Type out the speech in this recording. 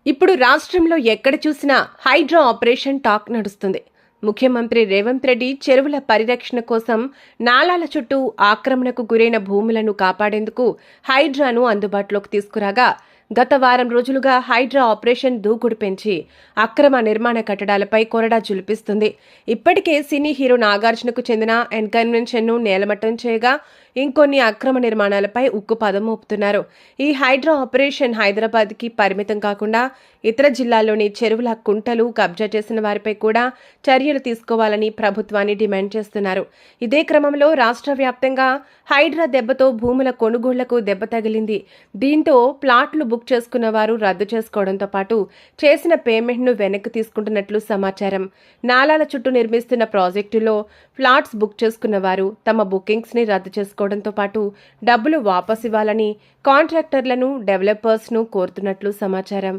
ఇప్పుడు రాష్ట్రంలో ఎక్కడ చూసినా హైడ్రా ఆపరేషన్ టాక్ నడుస్తుంది. ముఖ్యమంత్రి రేవంత్ రెడ్డి చెరువుల పరిరక్షణ కోసం నాలాల చుట్టూ ఆక్రమణకు గురైన భూములను కాపాడేందుకు హైడ్రాను అందుబాటులోకి తీసుకురాగా గత వారం రోజులుగా హైడ్రా ఆపరేషన్ దూకుడు పెంచి అక్రమ నిర్మాణ కట్టడాలపై కొరడా జులిపిస్తుంది. ఇప్పటికే సినీ హీరో నాగార్జునకు చెందిన ఎన్కన్వెన్షన్ను నేలమట్టం చేయగా ఇంకొన్ని అక్రమ నిర్మాణాలపై ఉక్కుపాదం మోపుతున్నారు. ఈ హైడ్రా ఆపరేషన్ హైదరాబాద్కి పరిమితం కాకుండా ఇతర జిల్లాల్లోని చెరువుల కుంటలు కబ్జా చేసిన వారిపై కూడా చర్యలు తీసుకోవాలని ప్రభుత్వాన్ని డిమాండ్ చేస్తున్నారు. ఇదే క్రమంలో రాష్ట్ర వ్యాప్తంగా హైడ్రా దెబ్బతో భూముల కొనుగోళ్లకు దెబ్బ తగిలింది. దీంతో ప్లాట్లు బుక్ చేసుకున్న వారు రద్దు చేసుకోవడంతో పాటు చేసిన పేమెంట్ను వెనక్కి తీసుకుంటున్నట్లు సమాచారం. నాలాల చుట్టూ నిర్మిస్తున్న ప్రాజెక్టులో ఫ్లాట్స్ బుక్ చేసుకున్న వారు తమ బుకింగ్స్ని రద్దు చేసుకోవడంతో పాటు డబ్బులు వాపసు ఇవ్వాలని కాంట్రాక్టర్లను, డెవలపర్స్ను కోరుతున్నట్లు సమాచారం.